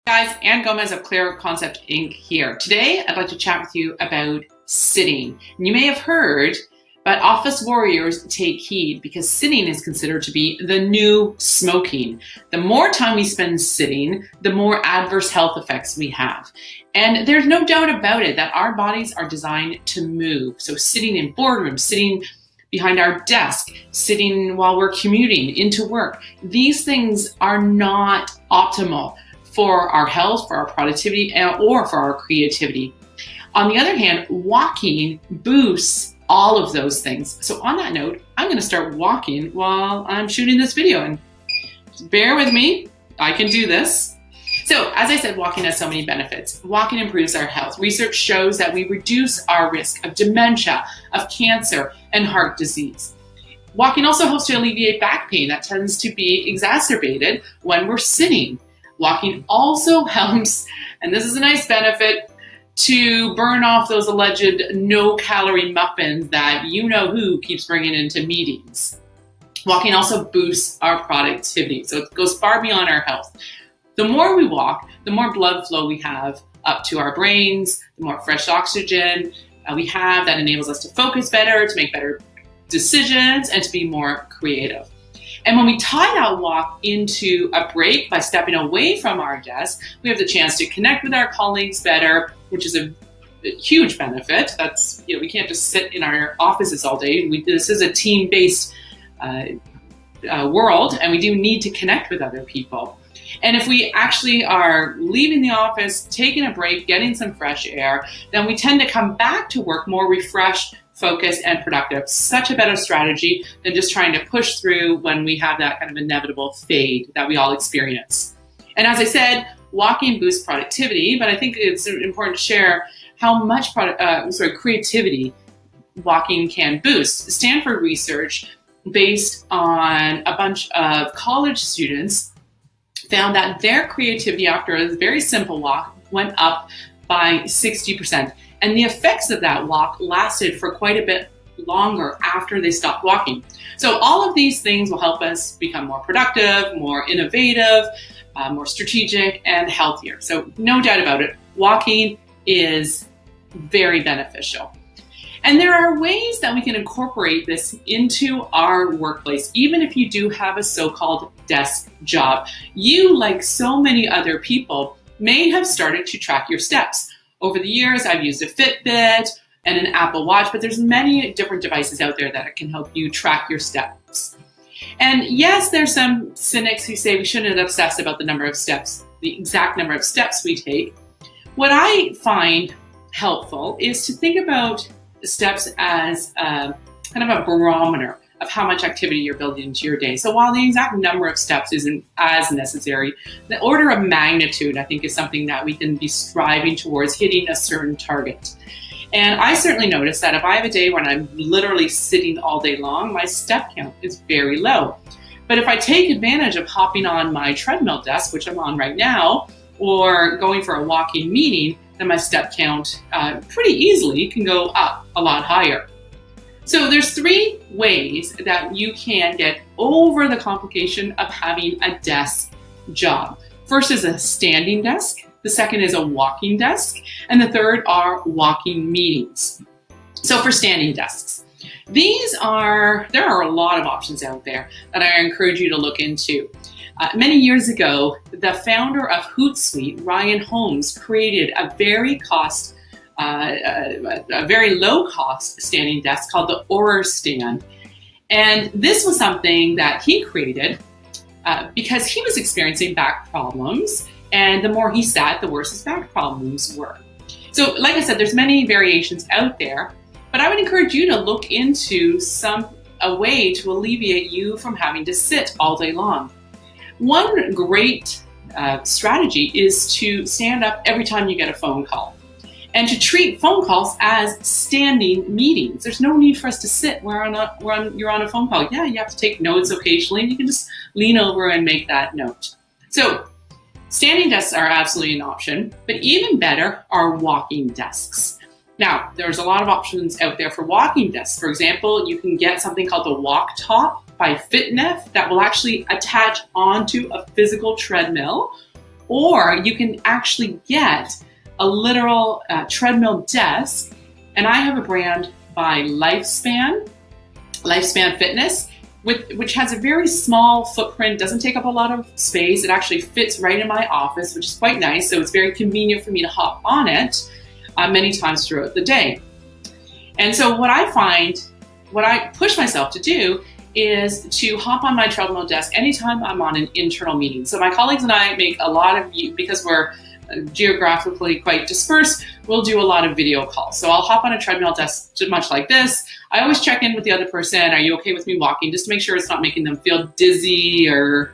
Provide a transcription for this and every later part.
Guys, Ann Gomez of Clear Concept Inc. here. Today, I'd like to chat with you about sitting. And you may have heard, but office warriors take heed because sitting is considered to be the new smoking. The more time we spend sitting, the more adverse health effects we have. And there's no doubt about it that our bodies are designed to move. So sitting in boardrooms, sitting behind our desk, sitting while we're commuting into work, these things are not optimal for our health, for our productivity, or for our creativity. On the other hand, walking boosts all of those things. So on that note, I'm going to start walking while I'm shooting this video, and bear with me, I can do this. So as I said, walking has so many benefits. Walking improves our health. Research shows that we reduce our risk of dementia, of cancer, and heart disease. Walking also helps to alleviate back pain that tends to be exacerbated when we're sitting. Walking also helps, and this is a nice benefit, to burn off those alleged no-calorie muffins that you-know-who keeps bringing into meetings. Walking also boosts our productivity, so it goes far beyond our health. The more we walk, the more blood flow we have up to our brains, the more fresh oxygen we have that enables us to focus better, to make better decisions, and to be more creative. And when we tie that walk into a break by stepping away from our desk, we have the chance to connect with our colleagues better, which is a huge benefit. That's, we can't just sit in our offices all day. This is a team-based world, and we do need to connect with other people. And if we actually are leaving the office, taking a break, getting some fresh air, then we tend to come back to work more refreshed, focused, and productive. Such a better strategy than just trying to push through when we have that kind of inevitable fade that we all experience. And as I said, walking boosts productivity, but I think it's important to share how much creativity walking can boost. Stanford research, based on a bunch of college students, found that their creativity after a very simple walk went up by 60%. And the effects of that walk lasted for quite a bit longer after they stopped walking. So all of these things will help us become more productive, more innovative, more strategic, and healthier. So no doubt about it, walking is very beneficial. And there are ways that we can incorporate this into our workplace, even if you do have a so-called desk job. You, like so many other people, may have started to track your steps. Over the years, I've used a Fitbit and an Apple Watch, but there's many different devices out there that can help you track your steps. And yes, there's some cynics who say we shouldn't obsess about the number of steps, the exact number of steps we take. What I find helpful is to think about steps as kind of a barometer of how much activity you're building into your day. So while the exact number of steps isn't as necessary, the order of magnitude, I think, is something that we can be striving towards hitting a certain target. And I certainly notice that if I have a day when I'm literally sitting all day long, my step count is very low. But if I take advantage of hopping on my treadmill desk, which I'm on right now, or going for a walking meeting, then my step count pretty easily can go up a lot higher. So there's three ways that you can get over the complication of having a desk job. First is a standing desk. The second is a walking desk. And the third are walking meetings. So for standing desks, there are a lot of options out there that I encourage you to look into. Many years ago, the founder of Hootsuite, Ryan Holmes, created a very low-cost standing desk called the Aura Stand. And this was something that he created because he was experiencing back problems, and the more he sat, the worse his back problems were. So like I said, there's many variations out there, but I would encourage you to look into a way to alleviate you from having to sit all day long. One great strategy is to stand up every time you get a phone call, and to treat phone calls as standing meetings. There's no need for us to sit you're on a phone call. Yeah, you have to take notes occasionally, and you can just lean over and make that note. So standing desks are absolutely an option, but even better are walking desks. Now, there's a lot of options out there for walking desks. For example, you can get something called the Walk Top by FitNet that will actually attach onto a physical treadmill, or you can actually get a literal treadmill desk. And I have a brand by Lifespan Fitness, which has a very small footprint, doesn't take up a lot of space. It actually fits right in my office, which is quite nice. So it's very convenient for me to hop on it many times throughout the day. And so what I push myself to do is to hop on my treadmill desk anytime I'm on an internal meeting. So my colleagues and I make a lot of, because we're geographically quite dispersed, we'll do a lot of video calls. So I'll hop on a treadmill desk much like this. I always check in with the other person. Are you okay with me walking? Just to make sure it's not making them feel dizzy or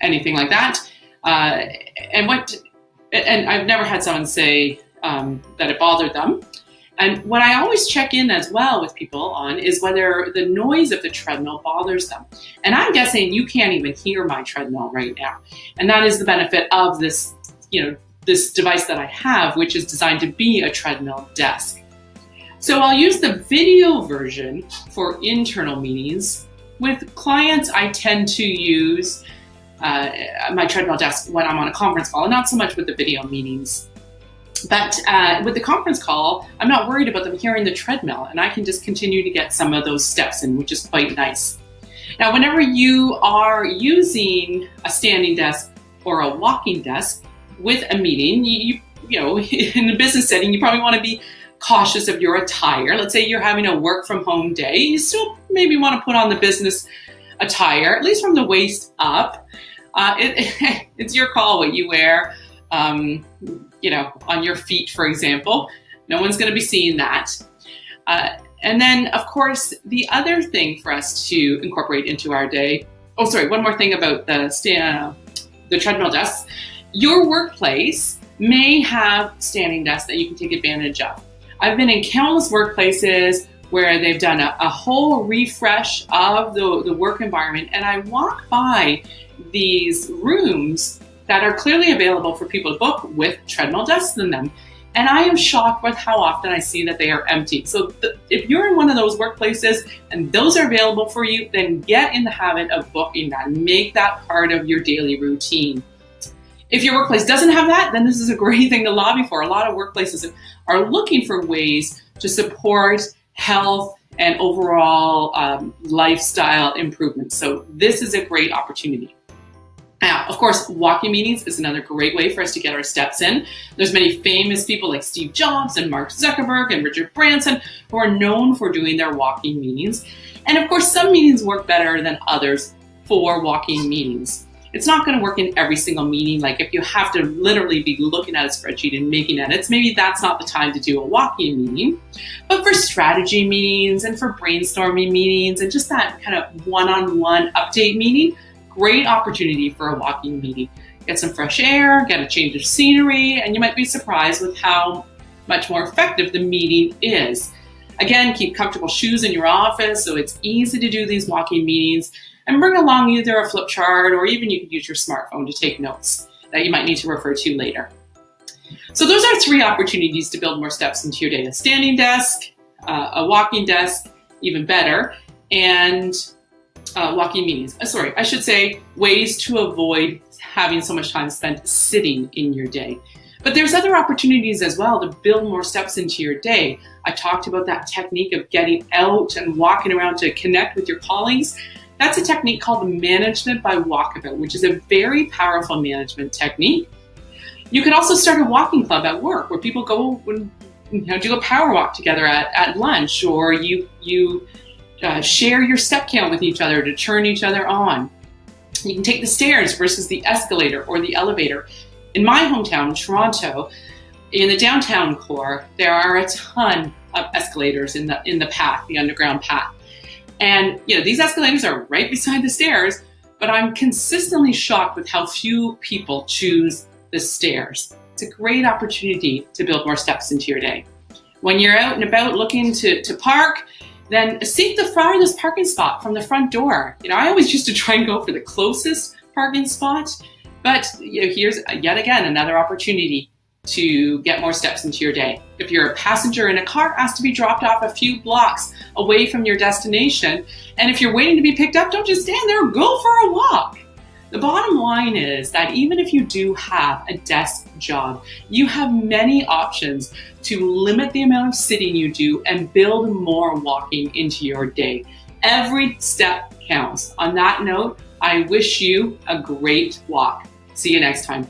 anything like that. And I've never had someone say that it bothered them. And what I always check in as well with people on is whether the noise of the treadmill bothers them. And I'm guessing you can't even hear my treadmill right now. And that is the benefit of this, this device that I have, which is designed to be a treadmill desk. So I'll use the video version for internal meetings. With clients, I tend to use my treadmill desk when I'm on a conference call, and not so much with the video meetings. But with the conference call, I'm not worried about them hearing the treadmill, and I can just continue to get some of those steps in, which is quite nice. Now, whenever you are using a standing desk or a walking desk with a meeting, you in a business setting, you probably want to be cautious of your attire. Let's say you're having a work from home day, you still maybe want to put on the business attire, at least from the waist up. It's your call what you wear. On your feet, for example. No one's going to be seeing that. And then, of course, the other thing for us to incorporate into our day. Oh, sorry, one more thing about the treadmill desks. Your workplace may have standing desks that you can take advantage of. I've been in countless workplaces where they've done a whole refresh of the work environment, and I walk by these rooms that are clearly available for people to book with treadmill desks in them. And I am shocked with how often I see that they are empty. So if you're in one of those workplaces and those are available for you, then get in the habit of booking that and make that part of your daily routine. If your workplace doesn't have that, then this is a great thing to lobby for. A lot of workplaces are looking for ways to support health and overall lifestyle improvements. So this is a great opportunity. Now, of course, walking meetings is another great way for us to get our steps in. There's many famous people like Steve Jobs and Mark Zuckerberg and Richard Branson who are known for doing their walking meetings. And of course, some meetings work better than others for walking meetings. It's not going to work in every single meeting. Like if you have to literally be looking at a spreadsheet and making edits, maybe that's not the time to do a walking meeting. But for strategy meetings and for brainstorming meetings and just that kind of one-on-one update meeting, great opportunity for a walking meeting. Get some fresh air, get a change of scenery, and you might be surprised with how much more effective the meeting is. Again, keep comfortable shoes in your office so it's easy to do these walking meetings, and bring along either a flip chart or even you can use your smartphone to take notes that you might need to refer to later. So those are 3 opportunities to build more steps into your day. A standing desk, a walking desk, even better, and walking meetings. I should say ways to avoid having so much time spent sitting in your day. But there's other opportunities as well to build more steps into your day. I talked about that technique of getting out and walking around to connect with your colleagues. That's a technique called management by walkabout, which is a very powerful management technique. You can also start a walking club at work where people go and do a power walk together at lunch, or you share your step count with each other to turn each other on. You can take the stairs versus the escalator or the elevator. In my hometown, Toronto, in the downtown core, there are a ton of escalators in the path, the underground path. And these escalators are right beside the stairs, but I'm consistently shocked with how few people choose the stairs. It's a great opportunity to build more steps into your day. When you're out and about looking to park, then seek the farthest parking spot from the front door. I always used to try and go for the closest parking spot, but here's yet again another opportunity to get more steps into your day. If you're a passenger in a car, ask to be dropped off a few blocks away from your destination. And if you're waiting to be picked up, don't just stand there, go for a walk. The bottom line is that even if you do have a desk job, you have many options to limit the amount of sitting you do and build more walking into your day. Every step counts. On that note, I wish you a great walk. See you next time.